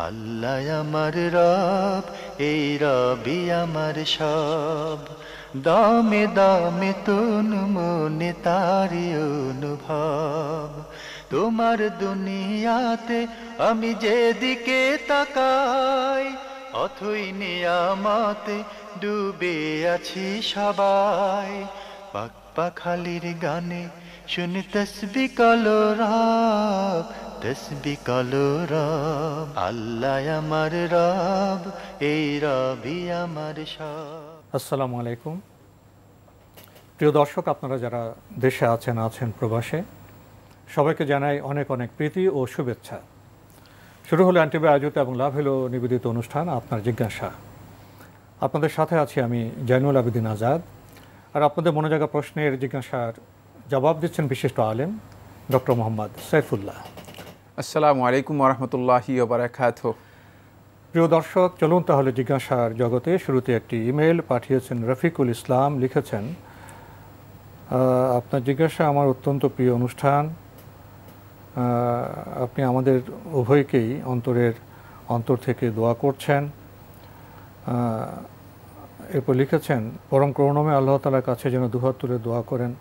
আল্লাহ আমার রব, এই রবি আমার সব। দামে দামে তন মনে তারি অনুভব। তোমার দুনিয়াতে আমি যেদিকে তাকাই, অথই নিয়ামতে ডুবে আছি সবাই। পাক পাখালির গানে শুনি তসবি কলো রব, তসবি কলো রব। আল্লাহ আমার রব, এই রবি আমার সব। আসসালামু আলাইকুম। প্রিয় দর্শক, আপনারা যারা দেশে আছেন প্রবাসে, সবাইকে জানাই অনেক অনেক প্রীতি ও শুভেচ্ছা। শুরু হলো অ্যান্টিবে আয়োজিত এবং লাভ হলো নিবেদিত অনুষ্ঠান আপনার জিজ্ঞাসা। আপনাদের সাথে আছি আমি জয়নুল আবেদিন আজাদ। আর আপনাদের মনে জাগা প্রশ্নের জিজ্ঞাসার জবাব দিচ্ছেন বিশিষ্ট আলেম ডক্টর মোহাম্মদ সাইফুল্লাহ। আসসালামু আলাইকুম ওরহমতুল্লাহি ওয়া বারাকাতুহু। প্রিয় দর্শক, চলুন তাহলে জিজ্ঞাসার জগতে। শুরুতে একটি ইমেল পাঠিয়েছেন রফিকুল ইসলাম। লিখেছেন, আপনার জিজ্ঞাসা আমার অত্যন্ত প্রিয় অনুষ্ঠান। আপনি আমাদের উভয়কেই অন্তর থেকে দোয়া করছেন। এরপর লিখেছেন, পরম করুণাময় আল্লাহ তাআলার কাছে যেন দুহাত তুলে দোয়া করেন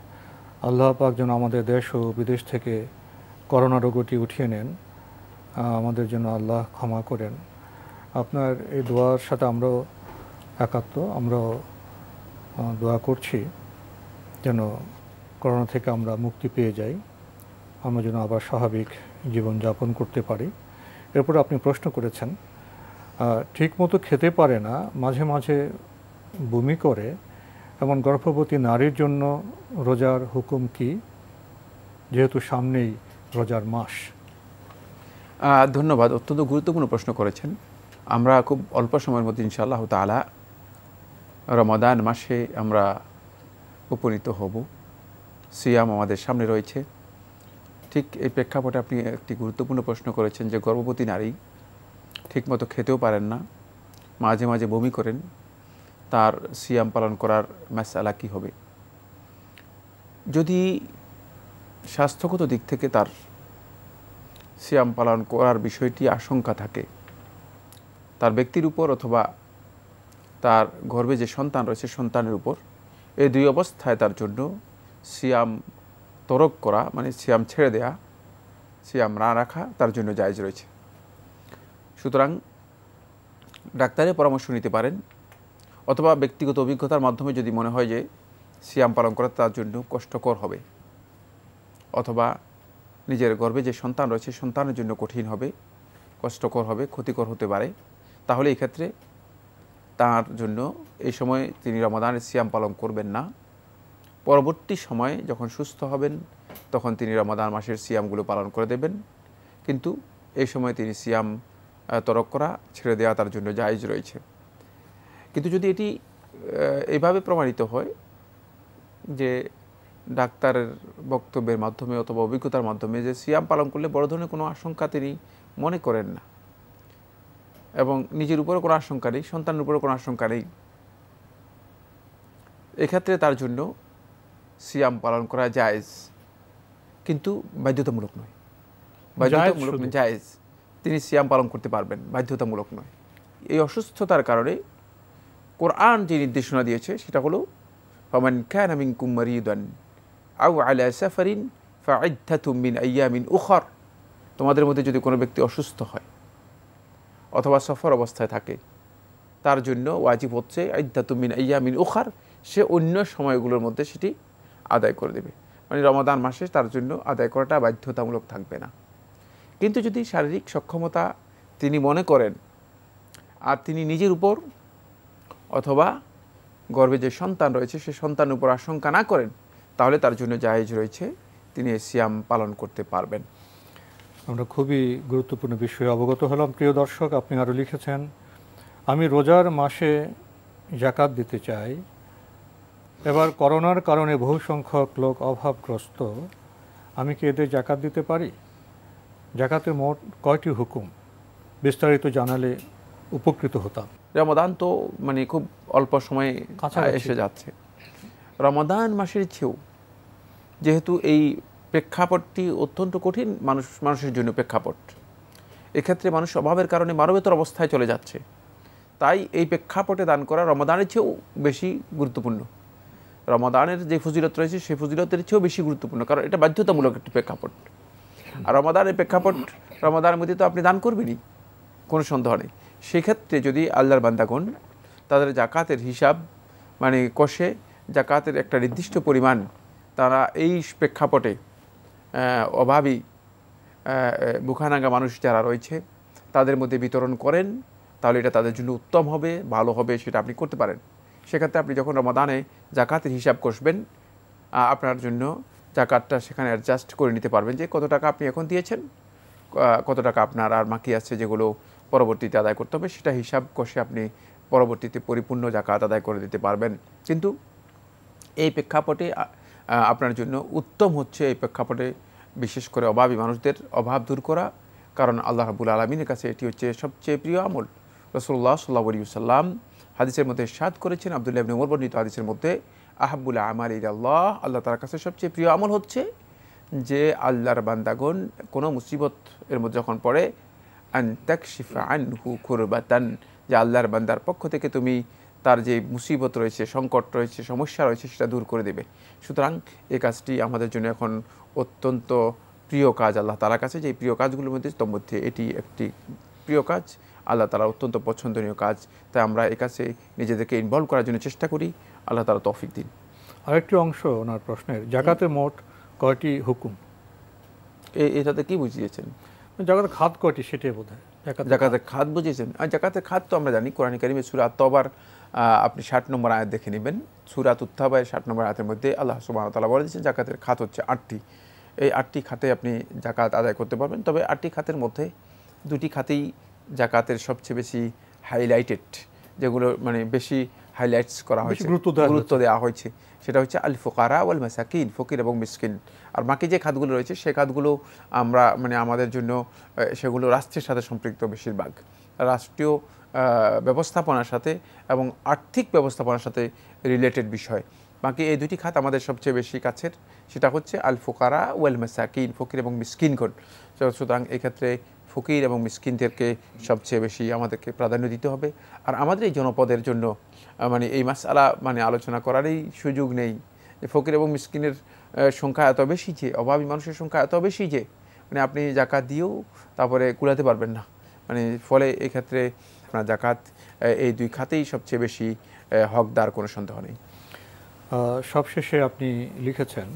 আল্লাহ পাক যেন আমাদের দেশ ও বিদেশ থেকে করোনা রোগটি উঠিয়ে নেন, আমাদের জন্য আল্লাহ ক্ষমা করেন। আপনার এই দোয়ার সাথে আমরাও একাত্ম, আমরাও দোয়া করছি যেন করোনা থেকে আমরা মুক্তি পেয়ে যাই, আমরা যেন আবার স্বাভাবিক জীবনযাপন করতে পারি। এরপর আপনি প্রশ্ন করেছেন, ঠিকমতো খেতে পারে না, মাঝে মাঝে বমি করে, এমন গর্ভবতী নারীর জন্য রোজার হুকুম কি, যেহেতু সামনেই রোজার মাস? ধন্যবাদ, অত্যন্ত গুরুত্বপূর্ণ প্রশ্ন করেছেন। আমরা খুব অল্প সময়ের মধ্যে ইনশাআল্লাহ তাআলা রমাদান মাসে আমরা উপনীত হব। সিয়াম আমাদের সামনে রয়েছে। ঠিক এই প্রেক্ষাপটে আপনি একটি গুরুত্বপূর্ণ প্রশ্ন করেছেন যে গর্ভবতী নারী ঠিকমতো খেতেও পারেন না, মাঝে মাঝে বমি করেন, তার সিয়াম পালন করার মাসআলা কী হবে? যদি স্বাস্থ্যগত দিক থেকে তার সিয়াম পালন করার বিষয়টি আশঙ্কা থাকে তার ব্যক্তির উপর অথবা তার গর্ভে যে সন্তান রয়েছে সন্তানের উপর, এই দুই অবস্থায় তার জন্য সিয়াম তরক করা, মানে সিয়াম ছেড়ে দেয়া, সিয়াম না রাখা তার জন্য জায়েজ রয়েছে। সুতরাং ডাক্তারের পরামর্শ নিতে পারেন, অথবা ব্যক্তিগত অভিজ্ঞতার মাধ্যমে যদি মনে হয় যে সিয়াম পালন করা তার জন্য কষ্টকর হবে, অথবা নিজের গর্ভে যে সন্তান রয়েছে সন্তানের জন্য কঠিন হবে, কষ্টকর হবে, ক্ষতিকর হতে পারে, তাহলে এই ক্ষেত্রে তার জন্য এই সময় তিনি রমাদানের সিয়াম পালন করবেন না। পরবর্তী সময়ে যখন সুস্থ হবেন তখন তিনি রমাদান মাসের সিয়ামগুলো পালন করে দেবেন, কিন্তু এই সময় তিনি সিয়াম তরক করা, ছেড়ে দেওয়া তার জন্য জায়েজ রয়েছে। কিন্তু যদি এটি এইভাবে প্রমাণিত হয় যে ডাক্তারের বক্তব্যের মাধ্যমে অথবা অভিজ্ঞতার মাধ্যমে যে সিয়াম পালন করলে বড় ধরনের কোনো আশঙ্কা তিনি মনে করেন না, এবং নিজের উপরও কোনো আশঙ্কা নেই, সন্তানের উপরও কোনো আশঙ্কা নেই, এক্ষেত্রে তার জন্য সিয়াম পালন করা জায়েজ, কিন্তু বাধ্যতামূলক নয়। বাধ্যতামূলক নয়, জায়েজ। তিনি সিয়াম পালন করতে পারবেন, বাধ্যতামূলক নয়। এই অসুস্থতার কারণে কোরআন যে নির্দেশনা দিয়েছে সেটা হলো, ফামান কানা মিনকুম মারিদান আও আলা সাফারিন ফাইদ্দাতুম মিন আইয়ামিন উখর। তোমাদের মধ্যে যদি কোনো ব্যক্তি অসুস্থ হয় অথবা সফর অবস্থায় থাকে, তার জন্য ওয়াজিব হচ্ছে ইদ্দাতুম মিন আইয়ামিন উখর, সে অন্য সময়গুলোর মধ্যে সেটি আদায় করে দেবে। মানে রমাদান মাসে তার জন্য আদায় করাটা বাধ্যতামূলক থাকবে না। কিন্তু যদি শারীরিক সক্ষমতা তিনি মনে করেন আর তিনি নিজের উপর অথবা গর্ভে যে সন্তান রয়েছে সে সন্তানের উপর আশঙ্কা না করেন, তাহলে তার জন্য জায়েজ রয়েছে, তিনি সিয়াম পালন করতে পারবেন। আমরা খুবই গুরুত্বপূর্ণ বিষয়ে অবগত হলাম। প্রিয় দর্শক, আপনি আরও লিখেছেন, আমি রোজার মাসে জাকাত দিতে চাই। এবার করোনার কারণে বহু সংখ্যক লোক অভাবগ্রস্ত, আমি কি এদের জাকাত দিতে পারি? জাকাতের মোট কয়টি হুকুম বিস্তারিত জানালে উপকৃত হতাম। রমাদান তো মানে খুব অল্প সময়ে এসে যাচ্ছে। রমাদান মাসের চেয়েও যেহেতু এই প্রেক্ষাপটটি অত্যন্ত কঠিন মানুষের জন্য প্রেক্ষাপট, এক্ষেত্রে মানুষ অভাবের কারণে মানবেতর অবস্থায় চলে যাচ্ছে। তাই এই প্রেক্ষাপটে দান করা রমাদানের চেয়েও বেশি গুরুত্বপূর্ণ। রমাদানের যে ফজিলত রয়েছে সেই ফজিলতের চেয়েও বেশি গুরুত্বপূর্ণ, কারণ এটা বাধ্যতামূলক একটি প্রেক্ষাপট। আর রমাদানের প্রেক্ষাপট, রমাদানের মধ্যে তো আপনি দান করবেনই, কোনো সন্দেহ নেই। সেক্ষেত্রে যদি আল্লাহর বান্দাগণ তাদের জাকাতের হিসাব মানে কষে জাকাতের একটা নির্দিষ্ট পরিমাণ তারা এই প্রেক্ষাপটে অভাবী মুখানাঙ্গা মানুষ যারা রয়েছে তাদের মধ্যে বিতরণ করেন, তাহলে এটা তাদের জন্য উত্তম হবে, ভালো হবে, সেটা আপনি করতে পারেন। সেক্ষেত্রে আপনি যখন রমাদানে জাকাতের হিসাব কষবেন, আপনার জন্য জাকাতটা সেখানে অ্যাডজাস্ট করে নিতে পারবেন যে কত টাকা আপনি এখন দিয়েছেন, কত টাকা আপনার আর বাকি আছে যেগুলো পরবর্তীতে আদায় করতে হবে, সেটা হিসাব কষে আপনি পরবর্তীতে পরিপূর্ণ জাকাত আদায় করে দিতে পারবেন। কিন্তু এই প্রেক্ষাপটে আপনার জন্য উত্তম হচ্ছে এই প্রেক্ষাপটে বিশেষ করে অভাবী মানুষদের অভাব দূর করা, কারণ আল্লাহ রাব্বুল আলামিনের কাছে এটি হচ্ছে সবচেয়ে প্রিয় আমল। রাসূলুল্লাহ সাল্লাল্লাহু আলাইহি ওয়াসাল্লাম হাদিসের মধ্যে ইরশাদ করেছেন, আব্দুল্লাহ ইবনে উমর বর্ণিত হাদিসের মধ্যে, আহাব্বুল আমালি ইলাল্লাহ, আল্লাহ তাআলার কাছে সবচেয়ে প্রিয় আমল হচ্ছে যে আল্লাহর বান্দাগণ কোনো মুসিবত এর মধ্যে যখন পড়ে, আন তাকশিফা আনহু কুরবাতান, যে আল্লাহর বান্দার পক্ষ থেকে তুমি তার যে মুসিবত রয়েছে, সংকট রয়েছে, সমস্যা রয়েছে, সেটা দূর করে দেবে। সুতরাং এই কাজটি আমাদের জন্য এখন অত্যন্ত প্রিয় কাজ আল্লাহ তাআলার কাছে। যে প্রিয় কাজগুলোর মধ্যে এটি একটি প্রিয় কাজ, আল্লাহ তাআলা অত্যন্ত পছন্দনীয় কাজ। তাই আমরা এই কাজে নিজেদেরকে ইনভলভ করার জন্য চেষ্টা করি। আল্লাহ তাআলা তৌফিক দিন। আরেকটি অংশ ওনার প্রশ্নের, জাকাতে মোট কয়টি হুকুম? এটাতে কি বুঝিয়েছেন? জাকাতের খাত কয়টি সেটাই বোধহয়। জাকাতের খাত বুঝিয়েছেন? আর জাকাতের খাত তো আমরা জানি, কোরআন কারিমে সূরা আত-তাওবার আপনি 60 নম্বর আয়াত দেখে নেবেন। সূরা আত-তাওবার 60 নম্বর আয়াতের মধ্যে আল্লাহ সুবহানাহু ওয়া তাআলা বলে দিয়েছেন জাকাতের খাত হচ্ছে 8টি। এই 8টি খাতে আপনি জাকাত আদায় করতে পারবেন। তবে 8টি খাতের মধ্যে 2টি খাতেই জাকাতের সবচেয়ে বেশি হাইলাইটেড, যেগুলো মানে বেশি হাইলাইটস করা হয়েছে, গুরুত্ব দেওয়া হয়েছে, সেটা হচ্ছে আল ফুকারা ওয়াল মাসাকিন, ফকির এবং মিসকিন। আর বাকি যে খাতগুলো রয়েছে সেই খাতগুলো আমরা মানে আমাদের জন্য সেগুলো রাষ্ট্রের সাথে সম্পৃক্ত, বেশিরভাগ রাষ্ট্রীয় ব্যবস্থাপনার সাথে এবং আর্থিক ব্যবস্থাপনার সাথে রিলেটেড বিষয়। বাকি এই 2টি খাত আমাদের সবচেয়ে বেশি কাছের, সেটা হচ্ছে আল ফুকারা ওয়াল মাসাকিন, ফকির এবং মিসকিনগণ। সুতরাং এক্ষেত্রে ফকির এবং মিসকিনদেরকে সবচেয়ে বেশি আমাদেরকে প্রাধান্য দিতে হবে। আর আমাদের এই জনপদের জন্য মানে এই মাসআলা মানে আলোচনা করারই সুযোগ নেই। ফকির এবং মিসকিনের সংখ্যা এত বেশি যে, অভাবী মানুষের সংখ্যা এত বেশি যে মানে আপনি জাকাত দিয়েও তারপরে কুলাতে পারবেন না। মানে ফলে এক্ষেত্রে আপনার জাকাত এই 2 খাতেই সবচেয়ে বেশি হকদার, কোনো সন্দেহ নেই। সবশেষে আপনি লিখেছেন,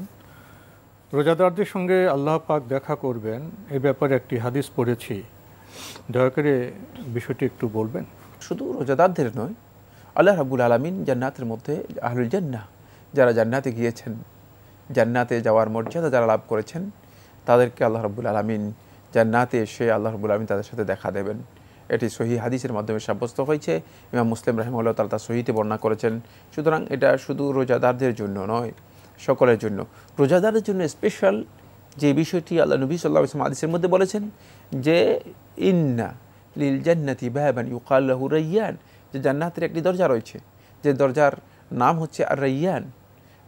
রোজাদারদের সঙ্গে আল্লাহ পাক দেখা করবেন, এ ব্যাপারে একটি হাদিস পড়েছি, দয়া করে বিষয়টি একটু বলবেন। শুধু রোজাদারদের নয়, আল্লাহ রাব্বুল আলামিন জান্নাতের মধ্যে আহলুল জান্নাহ, যারা জান্নাতে গিয়েছেন, জান্নাতে যাওয়ার মর্যাদা যারা লাভ করেছেন, তাদেরকে আল্লাহ রাব্বুল আলামিন জান্নাতে এসে আল্লাহ রাব্বুল আলামিন তাদের সাথে দেখা দেবেন। এটি সহিহ হাদিসের মাধ্যমে সাব্যস্ত হয়েছে। ইমাম মুসলিম রাহিমাহুল্লাহ তাআলা তার সহিহতে বর্ণনা করেছেন। সুতরাং এটা শুধু রোজাদারদের জন্য নয়, সকলের জন্য। রোজাদারের জন্য স্পেশাল যে বিষয়টি আল্লাহ নবী সাল্লাল্লাহু আলাইহি ওয়াসাল্লাম হাদিসের মধ্যে বলেছেন যে ইন্না লিল জান্নাতি বাবান ইউকাল লাহু রায়্যান, যে জান্নাতের একটি দরজা রয়েছে, যে দরজার নাম হচ্ছে আর রায়্যান।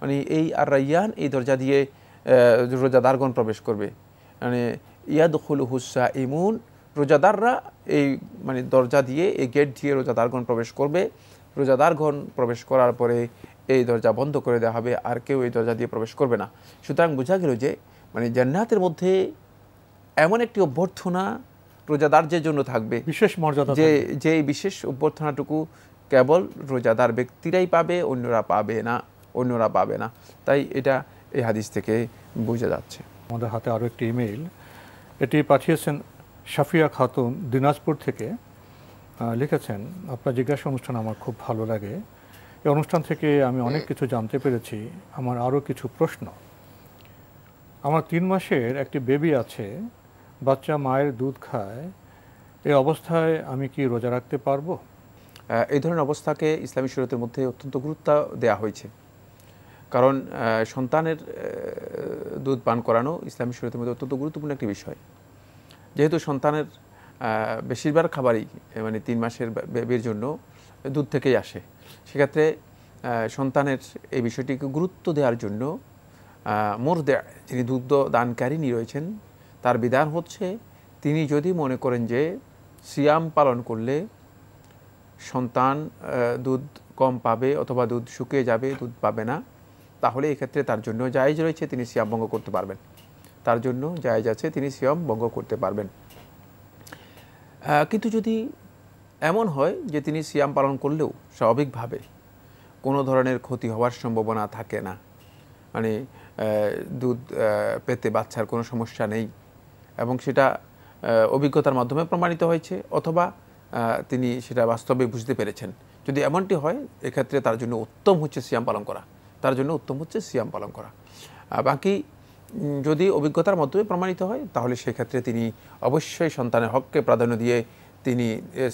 মানে এই আর রায়্যান, এই দরজা দিয়ে রোজাদারগণ প্রবেশ করবে। মানে ইয়াদখুলুহু সাইমুন, রোজাদাররা এই মানে দরজা দিয়ে, এই গেট দিয়ে রোজাদারগণ প্রবেশ করবে। রোজাদারগণ প্রবেশ করার পরে এই দরজা বন্ধ করে দেওয়া হবে, আর কেউ এই দরজা দিয়ে প্রবেশ করবে না। সুতরাং বোঝা গেল যে মানে জান্নাতের মধ্যে এমন একটি অভ্যর্থনা রোজাদারদের জন্য থাকবে, বিশেষ মর্যাদা, যে বিশেষ অভ্যর্থনাটুকু কেবল রোজাদার ব্যক্তিরাই পাবে, অন্যরা পাবে না। তাই এটা এই হাদিস থেকে বোঝা যাচ্ছে। আমাদের হাতে আরও একটি ইমেইল, এটি পাঠিয়েছেন সাফিয়া খাতুন দিনাজপুর থেকে। লিখেছেন, আপনার জিজ্ঞাসা অনুষ্ঠান আমার খুব ভালো লাগে, এই অনুষ্ঠান থেকে আমি অনেক কিছু জানতে পেরেছি। আমার আরও কিছু প্রশ্ন। আমার 3 মাসের একটি বেবি আছে, বাচ্চা মায়ের দুধ খায়, এই অবস্থায় আমি কি রোজা রাখতে পারবো? এই ধরনের অবস্থাকে ইসলামী শরীয়তের মধ্যে অত্যন্ত গুরুত্ব দেওয়া হয়েছে, কারণ সন্তানের দুধ পান করানো ইসলামী শরীয়তের মধ্যে অত্যন্ত গুরুত্বপূর্ণ একটি বিষয়। যেহেতু সন্তানের বেশিরভাগ খাবারই মানে 3 মাসের বেবির জন্য দুধ থেকেই আসে, সেক্ষেত্রে সন্তানের এই বিষয়টিকে গুরুত্ব দেওয়ার জন্য মুরদে, যিনি দুগ্ধ দানকারিনী রয়েছেন, তার বিধান হচ্ছে তিনি যদি মনে করেন যে সিয়াম পালন করলে সন্তান দুধ কম পাবে অথবা দুধ শুকিয়ে যাবে, দুধ পাবে না, তাহলে এক্ষেত্রে তার জন্য জায়েজ রয়েছে, তিনি সিয়াম ভঙ্গ করতে পারবেন। তার জন্য জায়েজ আছে, তিনি সিয়াম ভঙ্গ করতে পারবেন। কিন্তু যদি এমন হয় যে তিনি সিয়াম পালন করলেও স্বাভাবিকভাবে কোনো ধরনের ক্ষতি হওয়ার সম্ভাবনা থাকে না, মানে দুধ পেতে বাচ্চার কোনো সমস্যা নেই এবং সেটা অভিজ্ঞতার মাধ্যমে প্রমাণিত হয়েছে অথবা তিনি সেটা বাস্তবে বুঝতে পেরেছেন, যদি এমনটি হয় এক্ষেত্রে তার জন্য উত্তম হচ্ছে সিয়াম পালন করা, তার জন্য উত্তম হচ্ছে সিয়াম পালন করা। বাকি যদি অভিজ্ঞতার মাধ্যমে প্রমাণিত হয় তাহলে সেক্ষেত্রে তিনি অবশ্যই সন্তানের হককে প্রাধান্য দিয়ে তিনি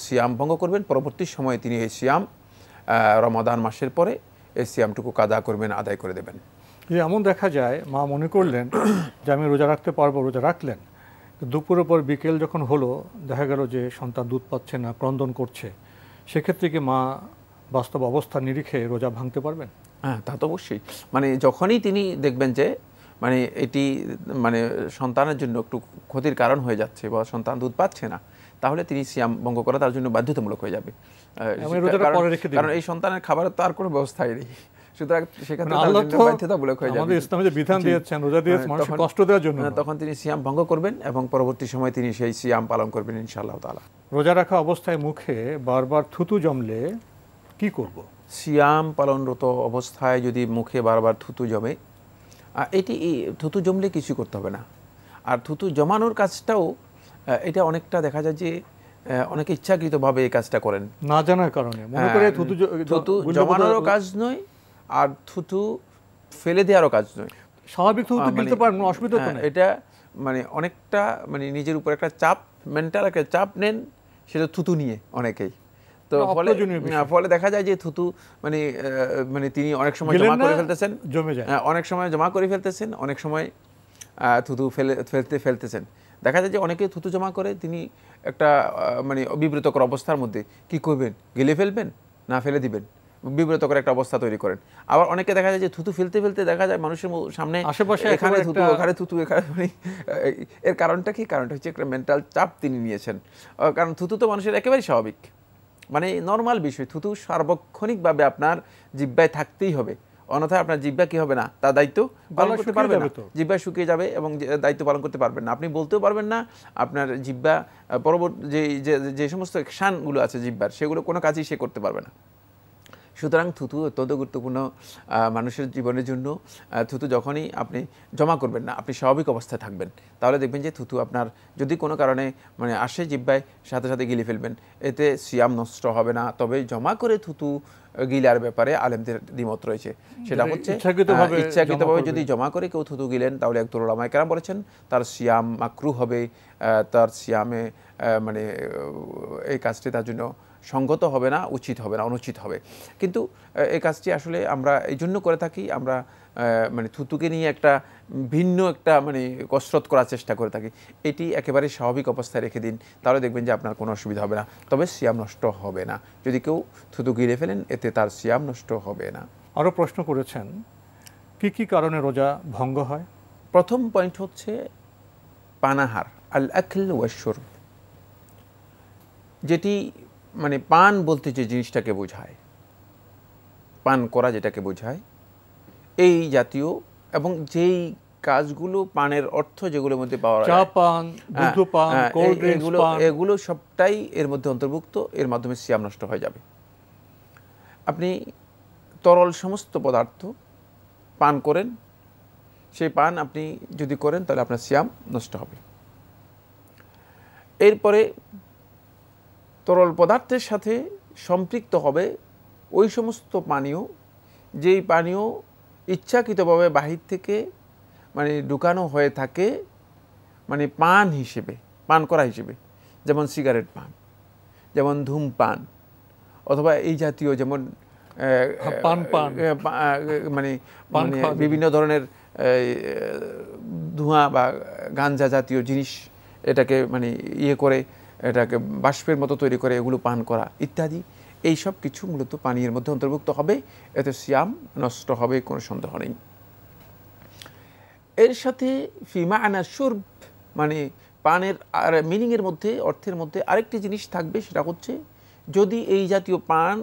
সিয়াম ভঙ্গ করবেন। পরবর্তী সময়ে তিনি এই সিয়াম রমাদান মাসের পরে এই সিয়ামটুকু কাদা করবেন, আদায় করে দেবেন। যে এমন দেখা যায় মা মনে করলেন যে আমি রোজা রাখতে পারবো, রোজা রাখলেন, দুপুরের পর বিকেল যখন হলো দেখা গেল যে সন্তান দুধ পাচ্ছে না, ক্রন্দন করছে, সেক্ষেত্রে কি মা বাস্তব অবস্থা নিরিখে রোজা ভাঙতে পারবেন? হ্যাঁ, তা তো অবশ্যই। মানে যখনই তিনি দেখবেন যে মানে এটি মানে সন্তানের জন্য একটু ক্ষতির কারণ হয়ে যাচ্ছে বা সন্তান দুধ পাচ্ছে না, তাহলে তিনি সিয়াম ভঙ্গ করা তার জন্য বাধ্যতামূলক হয়ে যাবে। কারণ এই সন্তানের খাবারের তো আর কোনো ব্যবস্থাই নেই, সুতরাং সেখানে বাধ্যতামূলক হয়ে যাবে। আমাদের ইসলামে যে বিধান দিয়েছেন রোজা দিয়েছেন মানুষকে কষ্ট দেওয়ার জন্য, তখন তিনি সিয়াম ভঙ্গ করবেন এবং পরবর্তী সময় তিনি সেই সিয়াম পালন করবেন ইনশাআল্লাহ তাআলা। রোজা রাখা অবস্থায় মুখে বারবার থুতু জমলে কি করব? সিয়াম পালনরত অবস্থায় যদি মুখে বারবার থুতু জমে, এটি থুতু জমলে কিছু করতে হবে না। আর থুতু জমানোর কাজটাও এটা অনেকটা দেখা যায় যে অনেকে ইচ্ছাকৃতভাবে এই কাজটা করেন না জানার কারণে, মনে করে থুতু জমানোরও কাজ নয় আর থুতু ফেলে দেওয়ারও কাজ নয়। স্বাভাবিক থুতু গিলতে পারেন, অসুবিধা তো নেই। এটা মানে অনেকটা মানে নিজের উপর একটা চাপ, মেন্টাল একটা চাপ নেন সেটা থুতু নিয়ে অনেকেই। তো ফলে দেখা যায় যে থুতু মানে মানে তিনি অনেক সময় জমা করে ফেলতেছেন, জমে যায়, অনেক সময় জমা করে ফেলতেছেন, অনেক সময় থুতু ফেলতেছেন। দেখা যায় যে অনেকে থুতু জমা করে তিনি একটা মানে বিব্রতকর অবস্থার মধ্যে, কি করবেন, গিলে ফেলবেন না ফেলে দিবেন, বিব্রতকর একটা অবস্থা তৈরি করেন। আবার অনেকে দেখা যায় যে থুতু ফেলতে ফেলতে দেখা যায় মানুষের সামনে আশেপাশে এখানে থুতু ওখানে থুতু এখানে, এর কারণটা কি? কারণটা হচ্ছে একটা মেন্টাল চাপ তিনি নিয়েছেন। কারণ থুতু তো মানুষের একেবারেই স্বাভাবিক, মানে নর্মাল বিষয়। থুতু সার্বক্ষণিকভাবে আপনার জিহ্বায় থাকতেই হবে, অন্যথায় আপনার জিহ্বা কি হবে না, তার দায়িত্ব পালন করতে পারবেন না। জিহ্বা শুকিয়ে যাবে এবং দায়িত্ব পালন করতে পারবেন না, আপনি বলতেও পারবেন না। আপনার জিহ্বা পরবর্তী যে সমস্ত অ্যাকশানগুলো আছে জিহ্বার, সেগুলো কোনো কাজই সে করতে পারবে না। সুতরাং থুতু অত্যন্ত গুরুত্বপূর্ণ মানুষের জীবনের জন্য। থুতু যখনই আপনি জমা করবেন না, আপনি স্বাভাবিক অবস্থায় থাকবেন, তাহলে দেখবেন যে থুতু আপনার যদি কোনো কারণে মানে আসে জিহ্বায়, সাথে সাথে গিলে ফেলবেন, এতে সিয়াম নষ্ট হবে না। তবে জমা করে থুতু গিলার ব্যাপারে আলেমদের দ্বিমত রয়েছে। সেটা হচ্ছে ইচ্ছাকৃতভাবে যদি জমা করে কেউ থুতু গিলেন, তাহলে একদল উলামায়ে কেরাম বলেছেন তার সিয়াম মাকরুহ হবে, তার সিয়ামে মানে এই কাজটি তার জন্য সঙ্গত হবে না, উচিত হবে না, অনুচিত হবে। কিন্তু এই কাজটি আসলে আমরা এই জন্য করে থাকি, আমরা মানে থুতুকে নিয়ে একটা ভিন্ন একটা মানে কসরত করার চেষ্টা করে থাকি। এটি একেবারে স্বাভাবিক অবস্থায় রেখে দিন, তাহলে দেখবেন যে আপনার কোনো অসুবিধা হবে না। তবে সিয়াম নষ্ট হবে না, যদি কেউ থুতু গিলে ফেলেন এতে তার সিয়াম নষ্ট হবে না। আরও প্রশ্ন করেছেন, কি কি কারণে রোজা ভঙ্গ হয়? প্রথম পয়েন্ট হচ্ছে পানাহার, আল আকল ওয়াশ শুরব, যেটি মানে পান বলতে যে জিনিসটাকে বোঝায়, পান করা যেটাকে বোঝায়, এই জাতীয় এবং যেই কাজগুলো পানের অর্থ যেগুলোর মধ্যে পাওয়া যায়, চা পান, দুধ পান, কোল্ড ড্রিঙ্কস পান, এগুলো সবটাই এর মধ্যে অন্তর্ভুক্ত। এর মাধ্যমে সিয়াম নষ্ট হয়ে যাবে। আপনি তরল সমস্ত পদার্থ পান করেন, সেই পান আপনি যদি করেন তাহলে আপনার সিয়াম নষ্ট হবে। এরপরে তরল পদার্থের সাথে সম্পৃক্ত হবে ওই সমস্ত পানীয়, যেই পানীয় ইচ্ছাকৃতভাবে বাহির থেকে মানে ঢুকানো হয়ে থাকে মানে পান হিসেবে, পান করা হিসেবে, যেমন সিগারেট পান, যেমন ধূমপান, অথবা এই জাতীয় যেমন মানে বিভিন্ন ধরনের ধোঁয়া বা গাঞ্জা জাতীয় জিনিস, এটাকে মানে ইয়ে করে এটাকে বাষ্পের মতো তৈরি করে এগুলো পান করা ইত্যাদি, এই সব কিছু মূলত পানীয়ের মধ্যে অন্তর্ভুক্ত হবে। এতে সিয়াম নষ্ট হবে, কোনো সন্দেহ নেই। এর সাথে ফিমা আনা শুরব, মানে পানের আর মিনিংয়ের মধ্যে, অর্থের মধ্যে আরেকটি জিনিস থাকবে, সেটা হচ্ছে যদি এই জাতীয় পান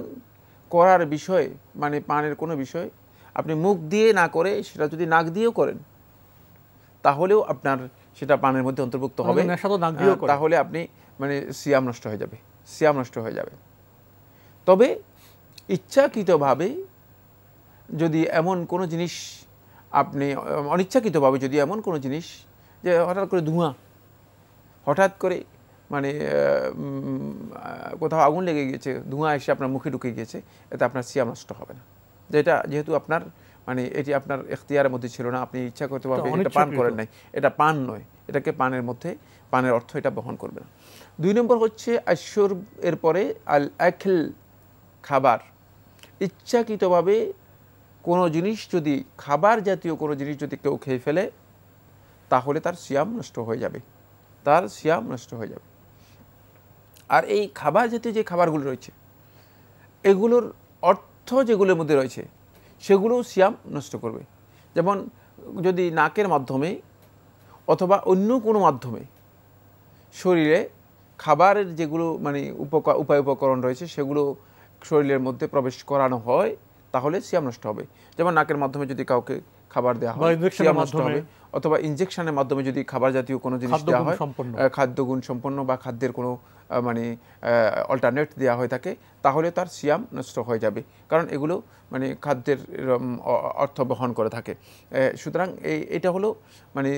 করার বিষয়ে, মানে পানের কোনো বিষয় আপনি মুখ দিয়ে না করে সেটা যদি নাক দিয়েও করেন, তাহলেও আপনার সেটা পানের মধ্যে অন্তর্ভুক্ত হবে। তাহলে আপনি মানে সিয়াম নষ্ট হয়ে যাবে, সিয়াম নষ্ট হয়ে যাবে। তবে ইচ্ছাকৃতভাবে যদি এমন কোনো জিনিস আপনি, অনিচ্ছাকৃতভাবে যদি এমন কোনো জিনিস, যে হঠাৎ করে ধোঁয়া, হঠাৎ করে মানে কোথাও আগুন লেগে গিয়েছে, ধোঁয়া এসে আপনার মুখে ঢুকে গিয়েছে, এতে আপনার সিয়াম নষ্ট হবে না। যেহেতু আপনার মানে এটি আপনার এখতিয়ারের মধ্যে ছিল না, আপনি ইচ্ছাকৃতভাবে এটা পান করেন নাই, এটা পান নয়, এটাকে পানের মধ্যে, পানের অর্থ এটা বহন করবে না। 2 নম্বর হচ্ছে আশুরব, এর পরে আল আখল, খাবার। ইচ্ছাকৃতভাবে কোনো জিনিস যদি, খাবার জাতীয় কোনো জিনিস যদি কেউ খেয়ে ফেলে, তাহলে তার সিয়াম নষ্ট হয়ে যাবে, তার সিয়াম নষ্ট হয়ে যাবে। আর এই খাবার জাতীয় যে খাবারগুলো রয়েছে, এগুলোর অর্থ যেগুলোর মধ্যে রয়েছে সেগুলোও সিয়াম নষ্ট করবে। যেমন যদি নাকের মাধ্যমে অথবা অন্য কোনো মাধ্যমে শরীরে খাবারের যেগুলো মানে উপায় উপকরণ রয়েছে সেগুলো শরীরের মধ্যে প্রবেশ করানো হয়, তাহলে সিয়াম নষ্ট হবে। যেমন নাকের মাধ্যমে যদি কাউকে খাবার দেওয়া হয়, সিয়াম নষ্ট হবে। অথবা ইনজেকশনের মাধ্যমে যদি খাবার জাতীয় কোনো জিনিস দেওয়া হয়, খাদ্যগুণ সম্পন্ন বা খাদ্যের কোনো মানে অল্টারনেট দেওয়া হয়ে থাকে, তাহলে তার সিয়াম নষ্ট হয়ে যাবে, কারণ এগুলো মানে খাদ্যের অর্থ বহন করে থাকে। সুতরাং এটা হলো মানে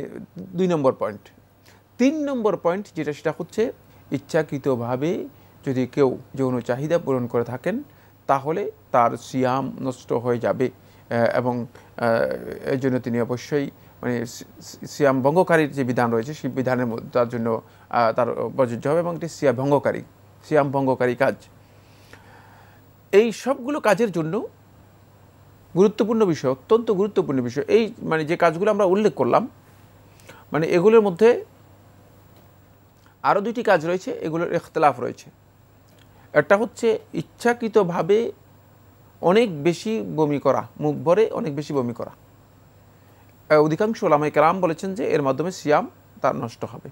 2 নম্বর পয়েন্ট। 3 নম্বর পয়েন্ট যেটা, সেটা হচ্ছে ইচ্ছাকৃতভাবে যদি কেউ যৌন চাহিদা পূরণ করে থাকেন, তাহলে তার সিয়াম নষ্ট হয়ে যাবে, এবং এই জন্য তিনি অবশ্যই মানে সিয়াম ভঙ্গকারীর যে বিধান রয়েছে সেই বিধানের মধ্যে তার জন্য তার প্রযোজ্য হবে, এবং এটি সিয়াম ভঙ্গকারী কাজ। এই সবগুলো কাজের জন্য গুরুত্বপূর্ণ বিষয়, অত্যন্ত গুরুত্বপূর্ণ বিষয়, এই মানে যে কাজগুলো আমরা উল্লেখ করলাম, মানে এগুলোর মধ্যে আরও 2টি কাজ রয়েছে, এগুলোর ইখতিলাফ রয়েছে। একটা হচ্ছে ইচ্ছাকৃতভাবে অনেক বেশি বমি করা, মুখ ভরে অনেক বেশি বমি করা। অধিকাংশ ওলামায়ে কেরাম বলেছেন যে এর মাধ্যমে সিয়াম তার নষ্ট হবে।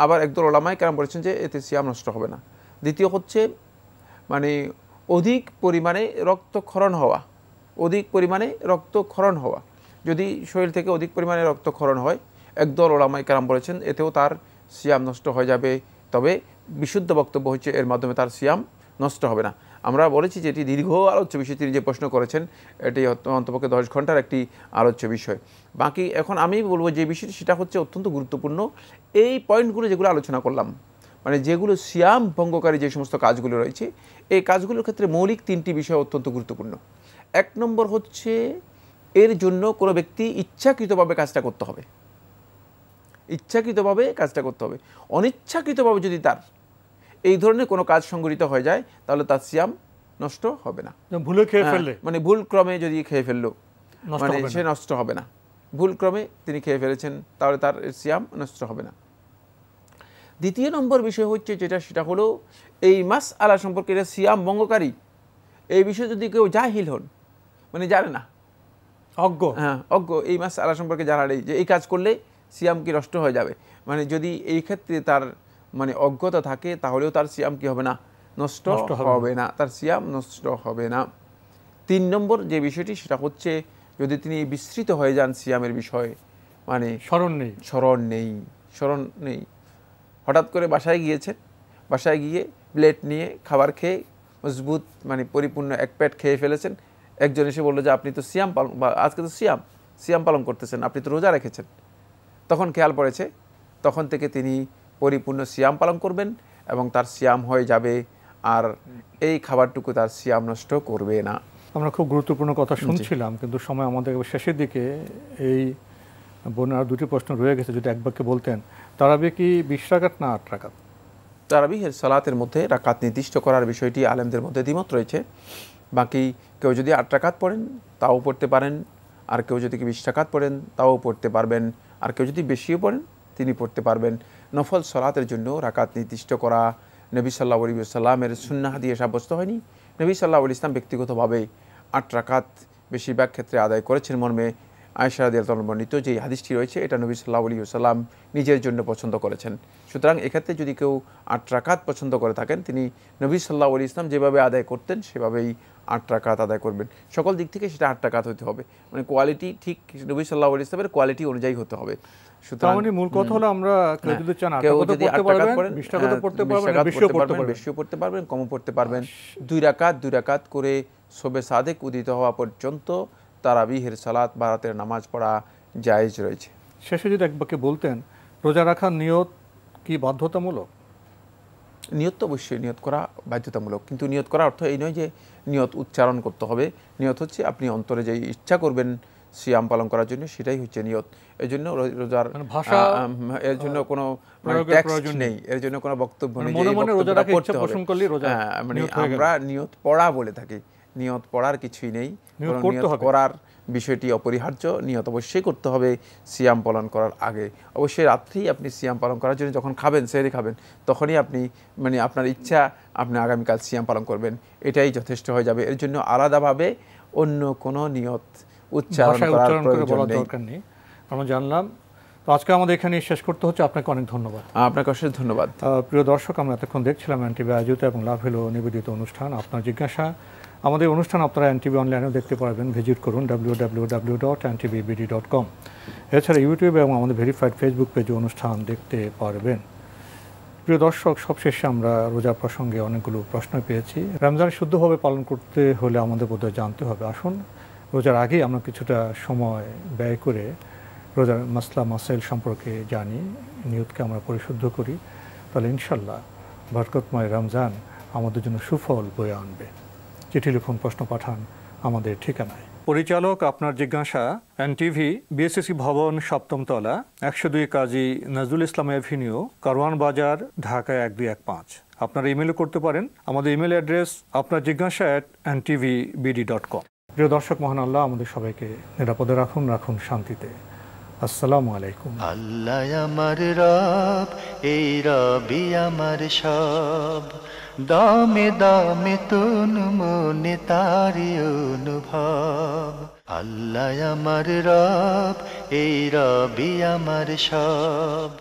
আবার একদল ওলামায়ে কেরাম বলেছেন যে এতে সিয়াম নষ্ট হবে না। দ্বিতীয় হচ্ছে মানে অধিক পরিমাণে রক্তক্ষরণ হওয়া, যদি শরীর থেকে অধিক পরিমাণে রক্তক্ষরণ হয়, একদল ওলামায়ে কেরাম বলেছেন এতেও তার সিয়াম নষ্ট হয়ে যাবে। তবে বিশুদ্ধ বক্তব্য হচ্ছে এর মাধ্যমে তার সিয়াম নষ্ট হবে না। আমরা বলেছি যে এটি দীর্ঘ আলোচ্য বিষয়, তিনি যে প্রশ্ন করেছেন এটি অন্তপক্ষে 10 ঘন্টার একটি আলোচ্য বিষয়। বাকি এখন আমি বলবো যে বিষয়টি, সেটা হচ্ছে অত্যন্ত গুরুত্বপূর্ণ। এই পয়েন্টগুলো যেগুলো আলোচনা করলাম, মানে যেগুলো সিয়াম ভঙ্গকারী যে সমস্ত কাজগুলো রয়েছে, এই কাজগুলোর ক্ষেত্রে মৌলিক 3টি বিষয় অত্যন্ত গুরুত্বপূর্ণ। 1 নম্বর হচ্ছে এর জন্য কোনো ব্যক্তি ইচ্ছাকৃতভাবে কাজটা করতে হবে, অনিচ্ছাকৃতভাবে যদি তার এই ধরনের কোনো কাজ সংঘটিত হয়ে যায়, তাহলে তার সিয়াম নষ্ট হবে না। ভুলে খেয়ে ফেললে, মানে ভুল ক্রমে যদি খেয়ে ফেললো, মানে সে নষ্ট হবে না। ভুল ক্রমে তিনি খেয়ে ফেলেছেন, তাহলে তার সিয়াম নষ্ট হবে না। 2 নম্বর বিষয় হচ্ছে যেটা, সেটা হলো এই মাসআলা সম্পর্কে, এটা সিয়াম ভঙ্গকারী, এই বিষয়ে যদি কেউ জাহিল হন, মানে জানে না, অজ্ঞ, এই মাসআলা সম্পর্কে জানা নেই যে এই কাজ করলে সিয়াম কি নষ্ট হয়ে যাবে, মানে যদি এই ক্ষেত্রে তার মানে অজ্ঞতা থাকে, তাহলেও তার সিয়াম কি হবে না, নষ্ট হবে না, তার সিয়াম নষ্ট হবে না। 3 নম্বর যে বিষয়টি, সেটা হচ্ছে যদি তিনি বিস্মৃত হয়ে যান সিয়ামের বিষয়ে, মানে স্মরণ নেই, হঠাৎ করে বাসায় গিয়ে প্লেট নিয়ে খাবার খেয়ে মজবুত মানে পরিপূর্ণ 1 প্লেট খেয়ে ফেলেছেন, একজন এসে বললো যে আপনি তো সিয়াম পালন, আজকে তো সিয়াম পালন করতেছেন, আপনি তো রোজা রেখেছেন। তখন খেয়াল পড়েছে, তখন থেকে তিনি পরিপূর্ণ সিয়াম পালন করবেন এবং তার সিয়াম হয়ে যাবে, আর এই খাবারটুকু তার সিয়াম নষ্ট করবে না। আমরা খুব গুরুত্বপূর্ণ কথা শুনছিলাম, কিন্তু সময় আমাদের শেষের দিকে। এই বোনের আর 2টি প্রশ্ন রয়ে গেছে, যদি এক বাক্যে বলতেন, তারাবি কি 20 রাকাত না 8 রাকাত? তারাবিহের সালাতের মধ্যে রাকাত নির্দিষ্ট করার বিষয়টি আলেমদের মধ্যে দ্বিমত রয়েছে। বাকি কেউ যদি 8 রাকাত পড়েন তাও পড়তে পারেন, আর কেউ যদি 20 রাকাত পড়েন তাও পড়তে পারবেন, আর কেউ যদি বেশিও পড়েন তিনি পড়তে পারবেন। নফল সালাতের জন্য রাকাত নির্দিষ্ট করা নবী সাল্লাল্লাহু আলাইহি ওয়াসাল্লামের সুন্নাহ দিয়ে সাব্যস্ত হয়নি। নবী সাল্লাল্লাহু আলাইহি ওয়াসাল্লাম ব্যক্তিগতভাবে 8 রাকাত বেশিরভাগ ক্ষেত্রে আদায় করেছেন মর্মে আয়েশা রাদিয়াল্লাহু আনহা বর্ণিত যে হাদিসটি রয়েছে এটা নবী সাল্লাল্লাহু আলাইহি ওয়াসাল্লাম নিজের জন্য পছন্দ করেছেন। সুতরাং এক্ষেত্রে যদি কেউ 8 রাকাত পছন্দ করে থাকেন, তিনি নবী সাল্লাল্লাহু আলাইহি ওয়াসাল্লাম যেভাবে আদায় করতেন সেভাবেই 8 রাকাত আদায় করবেন। সকল দিক থেকে সেটা 8 রাকাত হতে হবে, মানে কোয়ালিটি ঠিক নবী সাল্লাল্লাহু আলাইহি ওয়াসাল্লামের কোয়ালিটি অনুযায়ী হতে হবে। সুতরাং মানে মূল কথা হলো আমরা কেউ যদি চান 8 রাকাত পড়তে পারবেন, 20 রাকাত পড়তে পারবেন, বেশিও পড়তে পারবেন, কমও পড়তে পারবেন। 2 রাকাত করে শবে সাদেক উদিত হওয়া পর্যন্ত তারাবিহের সালাত বা রাতের নামাজ পড়া জায়েজ রয়েছে। শেষে যদি একবারকে বলতেন, রোজা রাখার নিয়ত কি বাধ্যতামূলক? নিয়ত তো অবশ্যই নিয়ত করা বাধ্যতামূলক, কিন্তু নিয়ত করার অর্থ এই নয় যে নিয়ত উচ্চারণ করতে হবে। নিয়ত হচ্ছে আপনি অন্তরে যে ইচ্ছা করবেন সিয়াম পালন করার জন্য, সেটাই হচ্ছে নিয়ত। এর জন্য রোজার ভাষা, এর জন্য কোনো টেক্সট নেই, এর জন্য কোনো বক্তব্য নেই যে রোজা পড়তে হবে। মানে আমরা নিয়ত পড়া বলে থাকি, নিয়ত পড়ার কিছুই নেই, নিয়ত করার বিষয়টি অপরিহার্য। নিয়ত অবশ্যই করতে হবে সিয়াম পালন করার আগে। অবশ্যই রাত্রেই আপনি সিয়াম পালন করার জন্য যখন খাবেন, সেহরি খাবেন, তখনই আপনি মানে আপনার ইচ্ছা আপনি আগামীকাল সিয়াম পালন করবেন, এটাই যথেষ্ট হয়ে যাবে। এর জন্য আলাদাভাবে অন্য কোনো নিয়ত উচ্চারণ করার প্রয়োজন নেই। আমরা জানলাম। তো আজকে আমাদের এখানে শেষ করতে হচ্ছে। আপনাকে অনেক ধন্যবাদ। আপনাকে অশেষ ধন্যবাদ। প্রিয় দর্শক, আমরা এতক্ষণ দেখছিলাম এনটিভি আয়োজিত এবং লাভ হলো নিবেদিত অনুষ্ঠান আপনার জিজ্ঞাসা। আমাদের অনুষ্ঠান আপনারা এনটিভি অনলাইনেও দেখতে পারবেন, ভিজিট করুন www.ntvbd.com। এছাড়া ইউটিউবে এবং আমাদের ভেরিফাইড ফেসবুক পেজে অনুষ্ঠান দেখতে পারবেন। প্রিয় দর্শক, সবশেষে আমরা রোজা প্রসঙ্গে অনেকগুলো প্রশ্ন পেয়েছি। রমজান শুদ্ধভাবে পালন করতে হলে আমাদের বোধহয় জানতে হবে। আসুন রোজার আগেই আমরা কিছুটা সময় ব্যয় করে রোজার মাসলা মাসাইল সম্পর্কে জানি, নিয়তকে আমরা পরিশুদ্ধ করি, তাহলে ইনশাল্লাহ বরকতময় রমজান আমাদের জন্য সুফল বয়ে আনবে। চিঠি লিখুন, প্রশ্ন পাঠান আমাদের ঠিকানায়। পরিচালক আপনার জিজ্ঞাসা, এনটিভি, বিএসসি ভবন, 7ম তলা, 102 কাজী নজরুল ইসলাম এভিনিউ, কারওয়ান বাজার, ঢাকা 1215। আপনারা ইমেলও করতে পারেন। আমাদের ইমেল অ্যাড্রেস আপনার জিজ্ঞাসা @ntvbd.com। প্রিয় দর্শক, মহান আল্লাহ আমাদের সবাইকে নিরাপদে রাখুন, রাখুন শান্তিতে। আসসালামু আলাইকুম। আল্লাহ আমার রব, এই রবি আমার সব, দামে দামে তুন মনে তারি অনুভব। আল্লাহ আমার রব, এই রবি আমার সব।